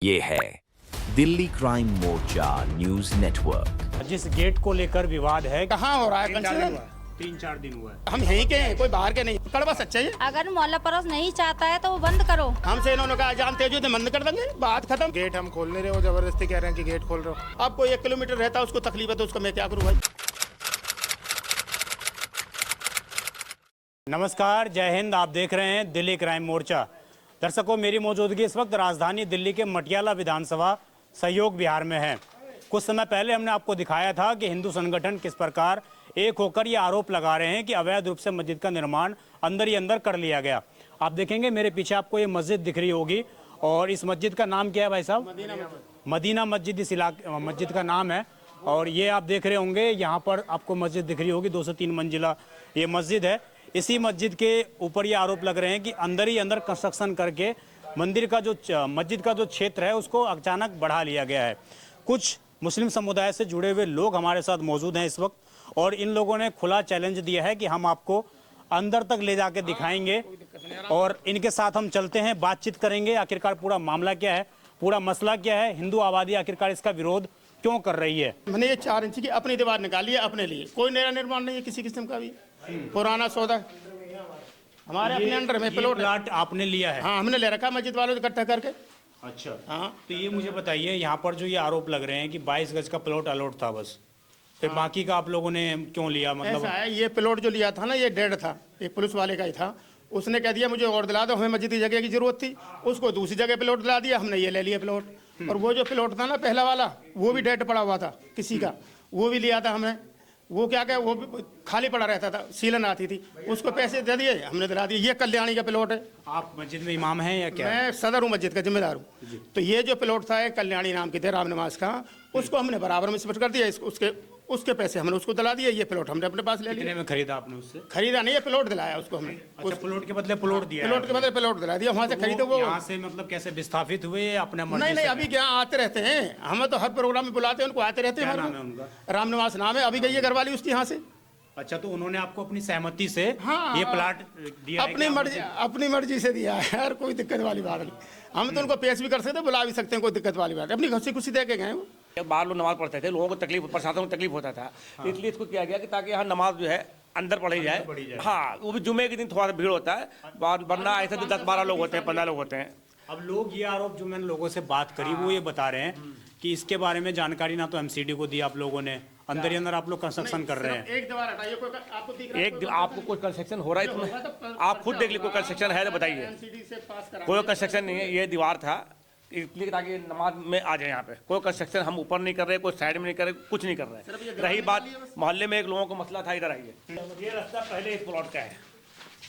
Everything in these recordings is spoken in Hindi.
ये है दिल्ली क्राइम मोर्चा न्यूज नेटवर्क। जिस गेट को लेकर विवाद है, कहाँ हो रहा है कंसिडर? 3-4 दिन हुआ है। हम यहीं के हैं, कोई बाहर के नहीं। कड़वा सच्चा है। अगर मोहल्ला पड़ोस नहीं चाहता है तो वो बंद करो। हमसे इन्होंने कहा जानते हो तो बंद कर देंगे, बात खत्म। गेट हम खोल नहीं रहे हो, जबरदस्ती कह रहे हैं कि गेट खोल रहे हो। अब कोई 1 किलोमीटर रहता है उसको तकलीफ है तो उसको मैं क्या करूँ भाई। नमस्कार, जय हिंद। आप देख रहे हैं दिल्ली क्राइम मोर्चा। दर्शकों, मेरी मौजूदगी इस वक्त राजधानी दिल्ली के मटियाला विधानसभा सहयोग विहार में है। कुछ समय पहले हमने आपको दिखाया था कि हिंदू संगठन किस प्रकार एक होकर ये आरोप लगा रहे हैं कि अवैध रूप से मस्जिद का निर्माण अंदर ही अंदर कर लिया गया। आप देखेंगे मेरे पीछे आपको ये मस्जिद दिख रही होगी, और इस मस्जिद का नाम क्या है भाई साहब? मदीना मस्जिद इस इलाके मस्जिद का नाम है। और ये आप देख रहे होंगे, यहाँ पर आपको मस्जिद दिख रही होगी, 2 से 3 मंजिला ये मस्जिद है। इसी मस्जिद के ऊपर ये आरोप लग रहे हैं कि अंदर ही अंदर कंस्ट्रक्शन करके मंदिर का जो मस्जिद का जो क्षेत्र है उसको अचानक बढ़ा लिया गया है। कुछ मुस्लिम समुदाय से जुड़े हुए लोग हमारे साथ मौजूद हैं इस वक्त, और इन लोगों ने खुला चैलेंज दिया है कि हम आपको अंदर तक ले जाके दिखाएंगे और इनके साथ हम चलते हैं, बातचीत करेंगे। आखिरकार पूरा मामला क्या है, पूरा मसला क्या है, हिंदू आबादी आखिरकार इसका विरोध क्यों कर रही है। मैंने ये 4 इंच की अपनी दीवार निकाली है अपने लिए, कोई नया निर्माण नहीं है किसी किस्म का भी। पुराना सौदा हमारे अपने अंडर में प्लॉट आपने लिया है? हाँ, हमने ले रखा मस्जिद वालों से इकट्ठा करके। अच्छा, हाँ। तो ये मुझे बताइए, यहाँ पर जो ये आरोप लग रहे हैं कि 22 गज का प्लॉट अलॉट था बस, फिर बाकी का आप लोगों ने क्यों लिया? मतलब ऐसा है, ये प्लॉट जो लिया था ना, ये डेढ़ था, एक पुलिस वाले का ही था। उसने कह दिया मुझे और दिला दो, हमें मस्जिद की जगह की जरूरत थी। उसको दूसरी जगह प्लॉट दिला दिया, हमने ये ले लिया प्लॉट। और वो जो प्लॉट था ना पहला वाला, वो भी डेढ़ पड़ा हुआ था किसी का, वो भी लिया था हमने। वो क्या क्या वो भी खाली पड़ा रहता था, सीलन आती थी, उसको पैसे दे दिए, हमने दिला दिए। ये कल्याणी का प्लॉट है। आप मस्जिद में इमाम हैं या क्या? मैं सदर हूँ, मस्जिद का जिम्मेदार हूँ। तो ये जो प्लॉट था कल्याणी नाम के थे, राम नवाज का, उसको हमने बराबर में स्प्लिट कर दिया। उसके पैसे हमने उसको दिला दिए, ये प्लॉट हमने अपने पास ले लिया। कितने में खरीदा आपने उससे? खरीदा नहीं, ये प्लॉट दिलाया उसको हमने। अच्छा, प्लॉट के बदले प्लॉट दिया? प्लॉट के बदले प्लॉट दिला दिया, वहाँ से खरीदो। वो यहाँ से मतलब कैसे विस्थापित हुए अपने मर्जी नहीं, से? अभी क्या आते रहते हैं, हमें तो हर प्रोग्राम में बुलाते हैं उनको, आते रहते हैं। क्या नाम है उनका? राम निवास नाम है। अभी गई है घरवाली उसकी यहाँ से। अच्छा, तो उन्होंने आपको अपनी सहमति से हाँ, ये प्लाट दिया है? अपनी मर्जी से दिया है यार, कोई दिक्कत वाली बात नहीं। हम तो उनको पेश भी कर सकते हैं, बुला भी सकते हैं, कोई दिक्कत वाली बात है। अपनी खुशी खुशी दे के गए वो। बाहर लोग नमाज पढ़ते थे, लोगों को तकलीफ, प्रशासन को तकलीफ होता था। हाँ। इसलिए इसको किया गया कि ताकि यहाँ नमाज जो है अंदर पढ़ी जाए। हाँ, वो भी जुमे के दिन थोड़ा भीड़ होता है, वरना ऐसे तो 10-12 लोग होते हैं, 15 लोग होते हैं। अब लोग ये आरोप, जो मैंने लोगों से बात करी, वो ये बता रहे हैं कि इसके बारे में जानकारी ना तो एमसीडी को दी आप लोगों ने, अंदर ही अंदर आप लोग कंस्ट्रक्शन कर रहे हैं। एक दीवार हटाइए, आपको दिख रहा है? एक दिन आपको कोई कंस्ट्रक्शन हो रहा है इसमें? आप खुद देख लीजिए, कोई कंस्ट्रक्शन है तो बताइए। कोई कंस्ट्रक्शन नहीं है, ये दीवार था इसलिए ताकि नमाज में आ जाए। यहाँ पे कोई कंस्ट्रक्शन हम ऊपर नहीं कर रहे, कोई साइड में नहीं कर रहे, कुछ नहीं कर रहे। रही बात मोहल्ले में एक लोगों को मसला था, इधर आइए। ये रास्ता पहले इस प्लॉट का है।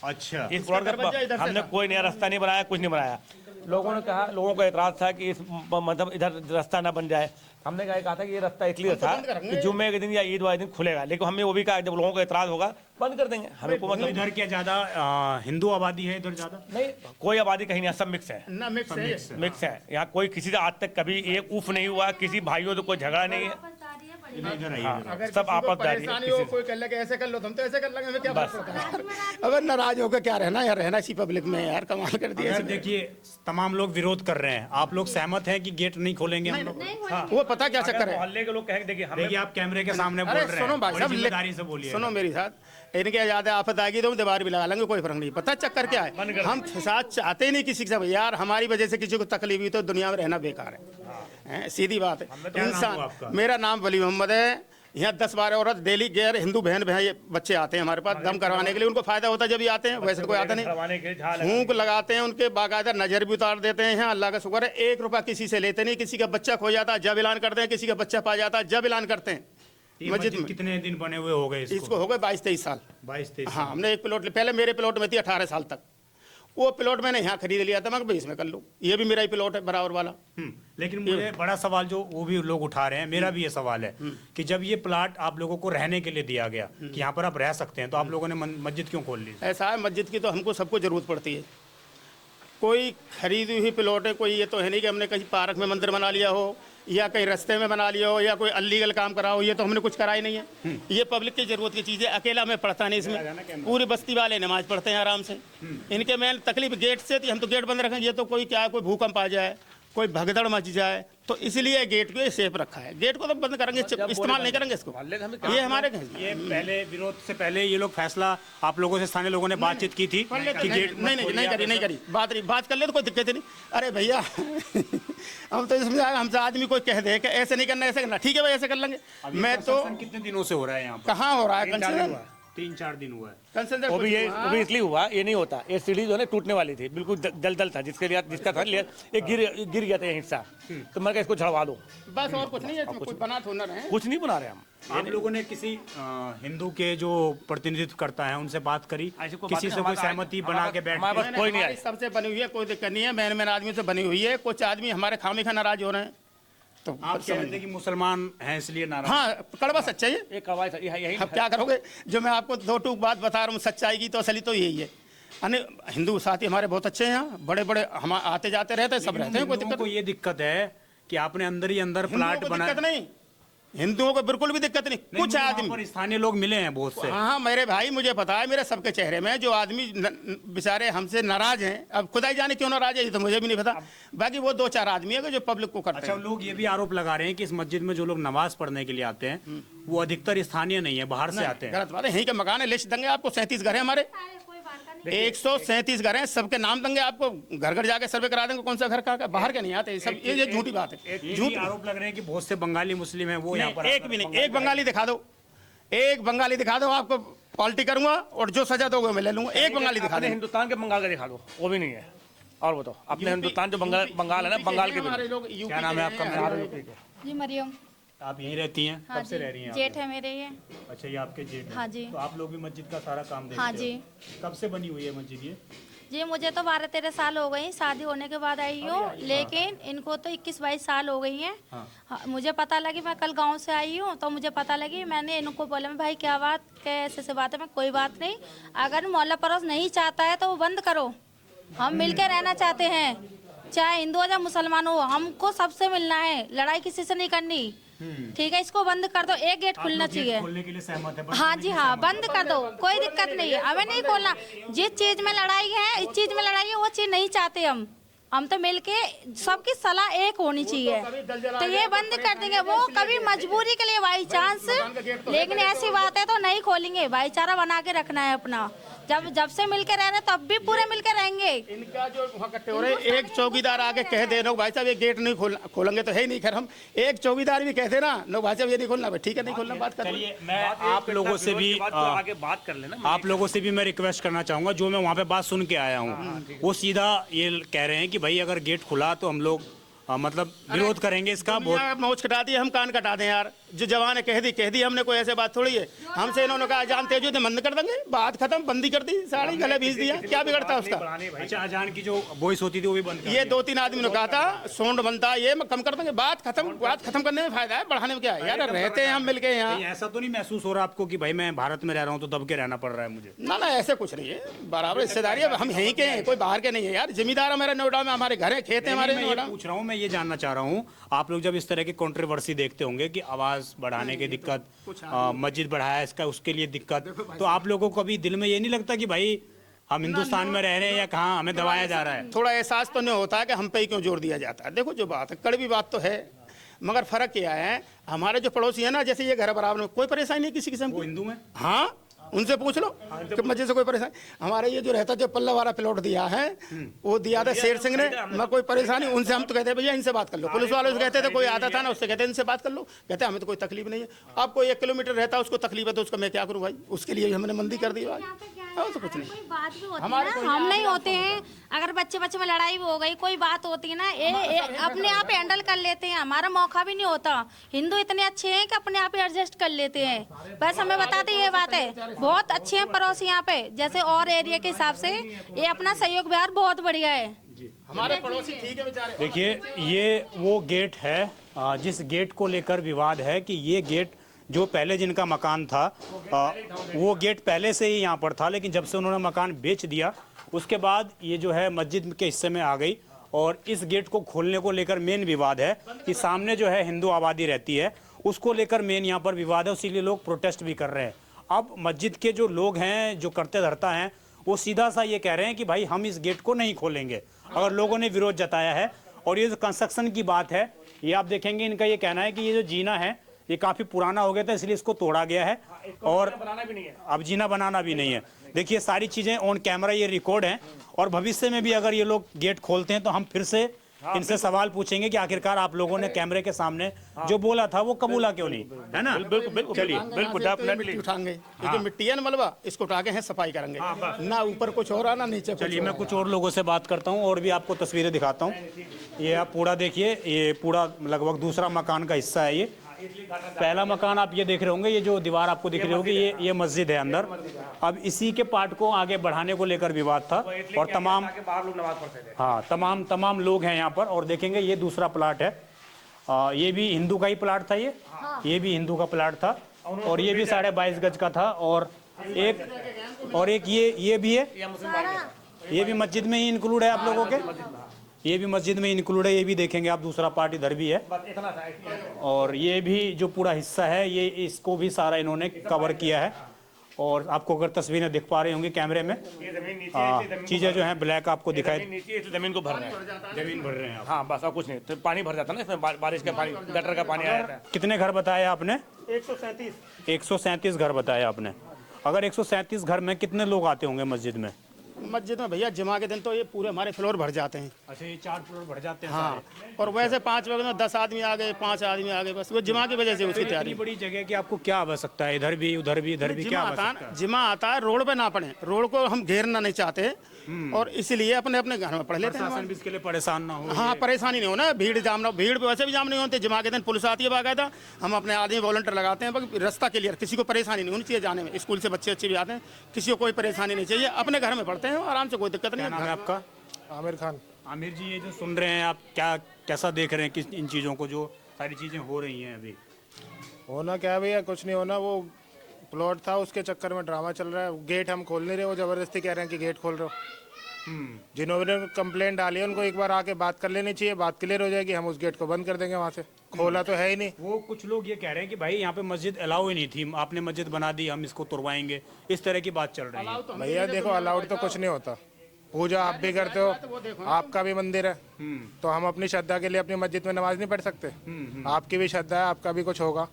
अच्छा, इस प्लॉट का हमने कोई नया रास्ता नहीं बनाया, कुछ नहीं बनाया। लोगों ने कहा, लोगों को एतराज था कि इस मतलब इधर रास्ता ना बन जाए। हमने कहा था कि ये रास्ता इसलिए था कि जुम्मे के दिन या ईद वाले दिन खुलेगा, लेकिन हमने वो भी कहा जब लोगों को एतराज होगा बंद कर देंगे। हमें को मतलब इधर क्या ज्यादा हिंदू आबादी है इधर ज्यादा? नहीं, कोई आबादी कहीं नहीं, सब मिक्स है ना, मिक्स है। यहाँ कोई किसी से आज तक कभी एक उफ नहीं हुआ, किसी भाइयों से कोई झगड़ा नहीं है। सब आपसदारी है। कोई कर लगे ऐसे कर लो, तुम तो ऐसे कर लगे, हमें क्या बात होता है? अगर नाराज होकर क्या रहना यार, रहना इसी पब्लिक में यार, कमाल कर दिया। देखिए, तमाम लोग विरोध कर रहे हैं, आप लोग सहमत हैं कि गेट नहीं खोलेंगे हम लोग? हाँ, वो पता क्या चक्कर है, मोहल्ले के लोग कहेंगे, देखिए आप कैमरे के सामने बोल रहे हैं, सुनो भाई साहब, जिम्मेदारी से बोलिए। सुनो मेरी साथ, इनके ज्यादा आफत आएगी तो हम दीवार भी लगा लेंगे, कोई फर्क नहीं। पता चक्कर क्या है, हम साथ चाहते ही नहीं किसी के साथ यार, हमारी वजह से किसी को तकलीफ हुई तो दुनिया में रहना बेकार है। सीधी बात है। इंसान, मेरा नाम वली मोहम्मद है। यहाँ 10-12 औरत डेली गैर हिंदू बहन ये बच्चे आते हैं हमारे पास दम करवाने के लिए। उनको फायदा होता है जब ये आते हैं, वैसे कोई आता नहीं। फूंक लगाते हैं उनके, बाकायदा नजर भी उतार देते हैं। यहाँ अल्लाह का शुक्र है 1 रुपया किसी से लेते नहीं। किसी का बच्चा खो जाता है जब ऐलान करते हैं, किसी का बच्चा पा जाता है जब ऐलान करते हैं। मस्जिद में कितने दिन बने हुए हो गए इसको? हो गए 22-23 साल। 22-23। हाँ, हमने एक प्लॉट, पहले मेरे प्लॉट में थी 18 साल तक। वो प्लॉट मैंने यहाँ खरीद लिया था, मैं भाई इसमें कर लूँ, ये भी मेरा ही प्लॉट है बराबर वाला। लेकिन मुझे बड़ा सवाल जो वो भी लोग उठा रहे हैं, मेरा भी ये सवाल है कि जब ये प्लाट आप लोगों को रहने के लिए दिया गया कि यहाँ पर आप रह सकते हैं, तो आप लोगों ने मस्जिद क्यों खोल ली? ऐसा है, मस्जिद की तो हमको सबको जरूरत पड़ती है। कोई खरीदी हुई प्लॉट है, कोई ये तो है नहीं कि हमने कहीं पार्क में मंदिर बना लिया हो या कहीं रास्ते में बना लिया हो या कोई अनलीगल काम करा हो। ये तो हमने कुछ करा ही नहीं है। ये पब्लिक की जरूरत की चीज़ है। अकेला मैं पढ़ता नहीं इसमें, पूरी बस्ती वाले नमाज पढ़ते हैं आराम से। इनके मेन तकलीफ गेट से थी, हम तो गेट बंद रखें। ये तो कोई क्या है, कोई भूकंप आ जाए, कोई भगदड़ मच जाए, तो इसलिए गेट को सेफ रखा है। गेट को तो बंद करेंगे, इस्तेमाल नहीं करेंगे इसको। ये हमारे ये पहले विरोध से पहले ये लोग फैसला आप लोगों से स्थानीय लोगों ने बातचीत की थी कि गेट नहीं करी बात कर ले तो कोई दिक्कत ही नहीं। अरे भैया हम तो इसमें हमसे आदमी कोई कह दे कि ऐसे नहीं करना ऐसे करना, ठीक है भाई ऐसे कर लेंगे। मैं तो कितने दिनों से हो रहा है यहाँ पर? कहाँ हो रहा है कंसेशन? 3-4 दिन हुआ है। कंसेशन वो भी इसलिए हुआ, ये नहीं होता। ये सीढ़ी जो है टूटने वाली थी, बिल्कुल दलदल था, जिसका था ये गिर गया था ये हिस्सा, तो मैं इसको झड़वा दो बस, और कुछ नहीं है, कुछ बना तो न रहे, कुछ नहीं बना रहे हम। आप लोगों ने किसी हिंदू के जो प्रतिनिधित्व करता है उनसे बात करी, किसी से कोई सहमति बना के बैठ? कोई नहीं, सबसे बनी हुई है, कोई दिक्कत नहीं है। मैन आदमी से बनी हुई है। कुछ आदमी हमारे खामी खा नाराज हो रहे हैं, तो आप कह रहे थे कि मुसलमान हैं इसलिए नाराज? हाँ, कड़वा सच्चाई है। एक आवाज यही अब क्या करोगे, जो मैं आपको दो टूक बात बता रहा हूँ सच्चाई की, तो असली तो यही है। हिंदू साथी हमारे बहुत अच्छे हैं, यहाँ बड़े बड़े हम आते जाते रहते हैं, सब रहते हैं, कोई दिक्कत को ये दिक्कत है कि आपने अंदर ही अंदर प्लाट बनाया? दिक्कत नहीं, हिंदुओं को बिल्कुल भी दिक्कत नहीं। कुछ आदमी स्थानीय लोग मिले हैं बहुत से। हाँ मेरे भाई, मुझे पता है मेरे सबके चेहरे में जो आदमी बेचारे हमसे नाराज हैं। अब खुदा ही जाने क्यों नाराज है, ये तो मुझे भी नहीं पता। बाकी वो 2-4 आदमी है जो पब्लिक को करते हैं। अच्छा, लोग ये भी आरोप लगा रहे हैं कि इस मस्जिद में जो लोग नमाज पढ़ने के लिए आते हैं वो अधिकतर स्थानीय नहीं है, बाहर से आते हैं। गलत बात है। यहीं के मकान है, लिस्ट देंगे आपको। 37 घर है हमारे, 137 घर हैं, सबके नाम देंगे आपको। घर घर जाके सर्वे करा देंगे कौन सा घर का, बाहर के नहीं आते। सब ये झूठी बात है। झूठ आरोप लग रहे हैं कि बहुत से बंगाली मुस्लिम हैं, वो यहाँ पर एक भी नहीं। एक बंगाली दिखा दो, एक बंगाली दिखा दो, आपको पॉलिटी करूंगा और जो सजा दोगे मैं ले लूंगा। एक बंगाली दिखा दो। हिंदुस्तान के बंगाल का दिखा दो, वो भी नहीं है। और बताओ, अपने हिंदुस्तान जो बंगाल है ना, बंगाल के भी। क्या नाम है आपका? जी मरियम। आप यहीं रहती हैं? हाँ कब से रह रही हैं? जेठ है मेरे ये। अच्छा, ये आपके जेठ हैं? हाँ जी। तो आप लोग भी मस्जिद का सारा काम देखते हाँ हो? जी। कब से बनी हुई है मस्जिद ये? जी मुझे तो 12-13 साल हो गई, शादी होने के बाद आई हूँ, लेकिन इनको तो 21-22 साल हो गई हैं। हाँ, मुझे पता लगी, मैं कल गांव से आई हूँ तो मुझे पता लगी, मैंने इनको बोला, मैं भाई क्या बात, कैसे से बात है? मैं कोई बात नहीं, अगर मोहल्ला पड़ोस नहीं चाहता है तो वो बंद करो, हम मिलकर रहना चाहते हैं, चाहे हिंदू हो या मुसलमान हो, हमको सबसे मिलना है, लड़ाई किसी से नहीं करनी। ठीक है, इसको बंद कर दो। एक गेट खुलना चाहिए। खोलने के लिए सहमत है? हाँ जी हाँ, बंद कर दो, कोई दिक्कत नहीं है, हमें नहीं खोलना। जिस चीज में लड़ाई है, इस चीज में लड़ाई है, वो चीज नहीं चाहते हम तो मिलके सबकी सलाह एक होनी चाहिए, तो ये बंद कर देंगे। वो कभी मजबूरी के लिए बाई चांस, लेकिन ऐसी बात है तो नहीं खोलेंगे। भाईचारा बना के रखना है अपना। जब से मिलके रह रहे तब भी पूरे मिलके रहेंगे। इनका जो वहाँ इकट्ठे हो रहे, एक चौकीदार आके कह दे नो भाई साहब ये गेट नहीं खोलेंगे तो है ही नहीं। खैर हम एक चौकीदार भी कहते ना, नो भाई साहब ये नहीं खोलना, ठीक है नहीं खोलना, बात कर। चलिए, मैं आप लोगों से भी आगे बात कर लेना। आप लोगों से भी मैं रिक्वेस्ट करना चाहूंगा, जो मैं वहाँ पे बात सुन के आया हूँ, वो सीधा ये कह रहे हैं कि भाई अगर गेट खुला तो हम लोग मतलब विरोध करेंगे इसका। बहुत मौज कटा दी, हम कान कटा दें यार। जो जवान है कह दी, हमने कोई ऐसे बात थोड़ी है। हमसे इन्होंने कहा जानते हो तो बंद कर देंगे, बात खत्म, बंदी कर दी, साड़ी गले भेज दिया, क्या बिगड़ता है उसका? अच्छा, अजान की जो वॉइस होती थी वो भी बंद कर ये 2-3 आदमी ने कहा था साउंड बनता, ये कम कर देंगे, बात खत्म करने में फायदा है, बढ़ाने में क्या है यार? रहते हैं हम मिलके यहाँ। ऐसा तो नहीं महसूस हो रहा आपको कि भाई मैं भारत में रह रहा हूँ तो दब के रहना पड़ रहा है मुझे? ना ऐसे कुछ नहीं है, बराबर हिस्सेदारी है। हम यहीं के हैं, कोई बाहर के नहीं है यार। जिम्मेदार हमारे नोएडा में, हमारे घर है, खेत है हमारे नोएडा। पूछ रहा हूँ, मैं ये जानना चाह रहा हूँ, आप लोग जब इस तरह की कंट्रोवर्सी देखते होंगे कि आवाज बढ़ाने की दिक्कत, मस्जिद बढ़ाया इसका उसके लिए दिक्कत, तो आप लोगों को कभी दिल में ये नहीं लगता कि भाई हम हिंदुस्तान में रह रहे हैं या कहाँ हमें दबाया जा रहा है? थोड़ा एहसास तो नहीं होता है कि हम पे ही क्यों जोर दिया जाता है। देखो जो बात है, कड़वी बात तो है, मगर फर्क क्या है, हमारे जो पड़ोसी है ना, जैसे ये घर बराबर में, कोई परेशानी नहीं किसी किस्म की। हिंदू में? हाँ, उनसे पूछ लो कि मस्जिद से कोई परेशानी। हमारे ये जो रहता, जो पल्ला वाला प्लॉट दिया है, वो दिया था शेर सिंह ने, मैं कोई परेशानी। उनसे हम तो कहते हैं भैया इनसे बात कर लो। पुलिस वालों से कहते थे, कोई आता था ना, उससे कहते इनसे बात कर लो, कहते हमें तो कोई तकलीफ नहीं है। अब कोई 1 किलोमीटर रहता है, उसको तकलीफ है तो उसका मैं क्या करूँ भाई? उसके लिए हमने मंदी कर दी भाई, और तो कुछ नहीं। कोई बात भी होती है ना, हम नहीं होते हैं, अगर बच्चे में लड़ाई भी हो गई, कोई बात होती है ना, अपने आप हैंडल कर लेते हैं। हमारा मौका भी नहीं होता। हिंदू इतने अच्छे हैं कि अपने आप ही एडजस्ट कर लेते हैं। बस हमें बताते ये बात है, बहुत अच्छे हैं पड़ोसी यहाँ पे, जैसे और एरिया के हिसाब से ये अपना सहयोग व्यवहार बहुत बढ़िया है। हमारे पड़ोसी ठीक है बेचारे। देखिए, ये वो गेट है जिस गेट को लेकर विवाद है कि ये गेट जो पहले जिनका मकान था, वो गेट पहले से ही यहाँ पर था, लेकिन जब से उन्होंने मकान बेच दिया उसके बाद ये जो है मस्जिद के हिस्से में आ गई। और इस गेट को खोलने को लेकर मेन विवाद है कि सामने जो है हिंदू आबादी रहती है, उसको लेकर मेन यहाँ पर विवाद है, इसीलिए लोग प्रोटेस्ट भी कर रहे हैं। अब मस्जिद के जो लोग हैं, जो करते धरता हैं, वो सीधा सा ये कह रहे हैं कि भाई हम इस गेट को नहीं खोलेंगे। अगर लोगों ने विरोध जताया है और ये जो कंस्ट्रक्शन की बात है, ये आप देखेंगे इनका ये कहना है कि ये जो जीना है ये काफ़ी पुराना हो गया था, इसलिए इसको तोड़ा गया है और बनाना भी नहीं है। अब जीना बनाना भी नहीं है। देखिए सारी चीज़ें ऑन कैमरा ये रिकॉर्ड हैं और भविष्य में भी अगर ये लोग गेट खोलते हैं तो हम फिर से इनसे सवाल पूछेंगे कि आखिरकार आप लोगों ने कैमरे के सामने जो बोला था वो कबूला क्यों नहीं, है ना। बिल्कुल बिल्कुल चलिए बिल्कुल मिट्टी उठाएंगे, ये जो मिट्टी है ना मलबा, इसको उठा के हैं सफाई करेंगे, ना ऊपर कुछ हो रहा ना नीचे कुछ चलिए हो मैं कुछ और लोगों से बात करता हूँ और भी आपको तस्वीरें दिखाता हूँ। ये आप पूरा देखिए, ये पूरा लगभग दूसरा मकान का हिस्सा है। ये पहला मकान आप ये देख रहे होंगे, ये जो दीवार आपको दिख रही होगी ये मस्जिद है अंदर। अब इसी के पार्ट को आगे बढ़ाने को लेकर विवाद था और तमाम बाहर लोग नमाज पढ़ते थे। हाँ तमाम लोग हैं यहाँ पर। और देखेंगे ये दूसरा प्लाट है, ये भी हिंदू का ही प्लाट था, ये भी हिंदू का प्लाट था और ये भी 22.5 गज का था। और एक ये भी है, ये भी मस्जिद में ही इंक्लूड है आप लोगों के, ये भी मस्जिद में इंक्लूड है। ये भी देखेंगे आप, दूसरा पार्ट इधर भी है और ये भी जो पूरा हिस्सा है ये इसको भी सारा इन्होंने कवर किया है। और आपको अगर तस्वीरें दिख पा रही होंगी कैमरे में, चीजें जो हैं ब्लैक आपको दिखाई, नीचे जमीन को भर रहे हैं, जमीन भर रहे हैं आप। हाँ बस और कुछ नहीं, तो पानी भर जाता ना इसमें, बारिश का पानी, गटर का पानी आ जाता है। कितने घर बताए आपने? 137 घर बताए आपने। अगर 137 घर में कितने लोग आते होंगे मस्जिद में? मस्जिद में भैया जुमा के दिन तो ये पूरे हमारे फ्लोर भर जाते हैं। अच्छा, ये 4 फ्लोर भर जाते हैं। हाँ, और वैसे 5 बजे में 10 आदमी आ गए, 5 आदमी आ गए, बस वो जुमा की वजह से उसकी तैयारी। बड़ी जगह की आपको क्या आवश्यकता है? इधर भी उधर भी इधर भी क्या आवश्यकता है? जिमा आता है रोड पे ना पड़े, रोड को हम घेरना नहीं चाहते और इसलिए अपने अपने घर में पढ़ लेते हैं। प्रशासन भी इसके लिए परेशान ना हो। हाँ, परेशानी नहीं होना, भीड़ जाम ना, भीड़ पे वैसे भी जाम नहीं होते। जुमा के दिन पुलिस आती है बाकायदा, हम अपने आदमी वॉलंटियर लगाते हैं, रास्ता क्लियर, किसी को परेशानी नहीं होनी चाहिए जाने में। स्कूल से बच्चे भी आते हैं, किसी को कोई परेशानी नहीं चाहिए, अपने घर में पढ़ते हैं आराम से, कोई दिक्कत नहीं। नाम है आपका? आमिर खान। आमिर जी, ये जो सुन रहे हैं आप, क्या कैसा देख रहे हैं किस इन चीज़ों को, जो सारी चीज़ें हो रही हैं अभी? होना क्या है भैया, कुछ नहीं होना। वो प्लॉट था, उसके चक्कर में ड्रामा चल रहा है। गेट हम खोल नहीं रहे, वो जबरदस्ती कह रहे हैं कि गेट खोल रहे हो। जिन्होंने कंप्लेंट डाली है उनको एक बार आके बात कर लेनी चाहिए, बात क्लियर हो जाएगी, हम उस गेट को बंद कर देंगे। वहाँ से खोला तो है ही नहीं। वो कुछ लोग ये कह रहे हैं कि भाई यहाँ पे मस्जिद अलाउ ही नहीं थी, आपने मस्जिद बना दी, हम इसको तोड़वाएंगे, इस तरह की बात चल रही है। भैया देखो, अलाउड तो कुछ नहीं होता, पूजा आप भी करते हो, आपका भी मंदिर है, तो हम अपनी श्रद्धा के लिए अपनी मस्जिद में नमाज नहीं पढ़ सकते? आपकी भी श्रद्धा है, आपका भी कुछ होगा।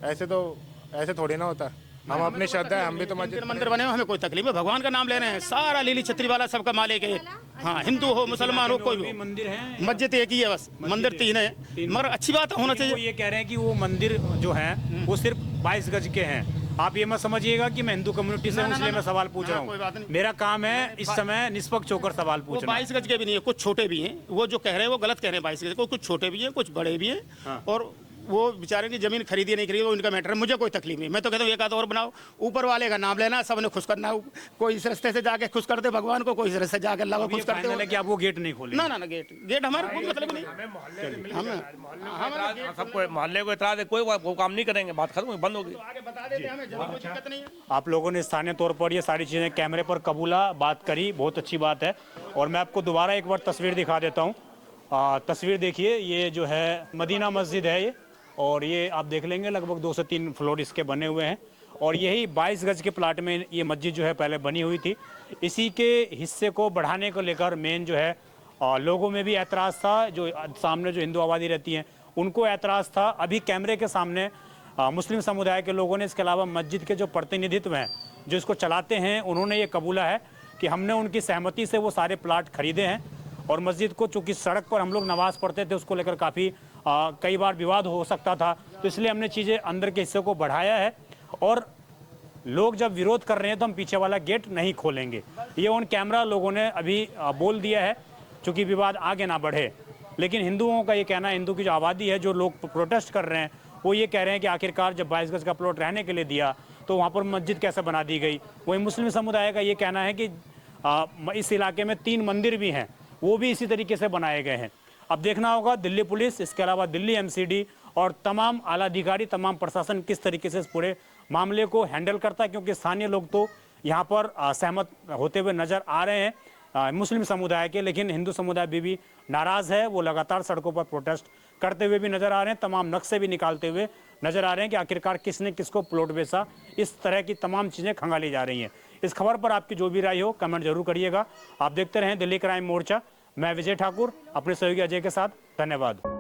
ऐसे थोड़ी ना होता है। हम अपनी श्रद्धा है, हम भी तो मंदिर बने हो, हमें कोई तकलीफ है, भगवान का नाम ले रहे हैं, सारा लीली छतरी वाला सबका मालिक है। हाँ, हिंदू हो मुसलमान हो कोई भी मंदिर है, मस्जिद एक ही है, बस मंदिर 3 है, मगर अच्छी बात होना चाहिए। ये कह रहे हैं कि वो मंदिर जो है वो सिर्फ 22 गज के हैं। आप ये मत समझिएगा कि मैं हिंदू कम्युनिटी से हूं इसलिए मैं सवाल पूछ रहा हूँ। मेरा काम है इस समय निष्पक्ष होकर सवाल पूछना। 22 गज के भी नहीं है, कुछ छोटे भी हैं, वो जो कह रहे हैं वो गलत कह रहे हैं। 22 गज को कुछ छोटे भी हैं, कुछ बड़े भी हैं। और वो बेचारे की जमीन खरीदी नहीं खरीदी वो उनका मैटर है, मुझे कोई तकलीफ नहीं। मैं तो कहता हूँ एक आध और बनाओ, ऊपर वाले का नाम लेना, सबने खुश करना। कोई इस रास्ते से जाके खुश करते भगवान को, कोई इस रास्ते से जाकर अल्लाह को खुश करते हो। कि आप वो गेट नहीं खोले? ना गेट हमारा कोई मतलब नहीं। सबको मोहल्ले को इतराज है, कोई वो काम नहीं करेंगे, बात खत्म बंद होगी। आगे बता देते हैं, हमें जमीन कोई दिक्कत नहीं है। आप लोगों ने स्थानीय तौर पर ये सारी चीज़ें कैमरे पर कबूला, बात करी, बहुत अच्छी बात है। और मैं आपको दोबारा एक बार तस्वीर दिखा देता हूँ। तस्वीर देखिए, ये जो है मदीना मस्जिद है ये, और ये आप देख लेंगे लगभग 2 से 3 फ्लोर इसके बने हुए हैं। और यही 22 गज के प्लाट में ये मस्जिद जो है पहले बनी हुई थी। इसी के हिस्से को बढ़ाने को लेकर मेन जो है लोगों में भी ऐतराज़ था, जो सामने जो हिंदू आबादी रहती हैं उनको ऐतराज़ था। अभी कैमरे के सामने मुस्लिम समुदाय के लोगों ने, इसके अलावा मस्जिद के जो प्रतिनिधित्व हैं जो इसको चलाते हैं, उन्होंने ये कबूला है कि हमने उनकी सहमति से वो सारे प्लाट खरीदे हैं। और मस्जिद को, चूँकि सड़क पर हम लोग नमाज़ पढ़ते थे, उसको लेकर काफ़ी कई बार विवाद हो सकता था, तो इसलिए हमने चीज़ें अंदर के हिस्से को बढ़ाया है। और लोग जब विरोध कर रहे हैं तो हम पीछे वाला गेट नहीं खोलेंगे, ये ऑन कैमरा लोगों ने अभी बोल दिया है, चूँकि विवाद आगे ना बढ़े। लेकिन हिंदुओं का ये कहना है, हिंदू की जो आबादी है, जो लोग प्रोटेस्ट कर रहे हैं, वो ये कह रहे हैं कि आखिरकार जब 22 गज का प्लॉट रहने के लिए दिया तो वहाँ पर मस्जिद कैसे बना दी गई। वही मुस्लिम समुदाय का ये कहना है कि इस इलाके में 3 मंदिर भी हैं, वो भी इसी तरीके से बनाए गए हैं। अब देखना होगा दिल्ली पुलिस, इसके अलावा दिल्ली MCD और तमाम आला अधिकारी, तमाम प्रशासन किस तरीके से इस पूरे मामले को हैंडल करता है, क्योंकि स्थानीय लोग तो यहाँ पर सहमत होते हुए नज़र आ रहे हैं मुस्लिम समुदाय के, लेकिन हिंदू समुदाय भी नाराज़ है। वो लगातार सड़कों पर प्रोटेस्ट करते हुए भी नज़र आ रहे हैं, तमाम नक्शे भी निकालते हुए नज़र आ रहे हैं कि आखिरकार किसने किसको प्लॉट बेचा। इस तरह की तमाम चीज़ें खंगाली जा रही हैं। इस खबर पर आपकी जो भी राय हो कमेंट जरूर करिएगा। आप देखते रहें दिल्ली क्राइम मोर्चा। मैं विजय ठाकुर अपने सहयोगी अजय के साथ, धन्यवाद।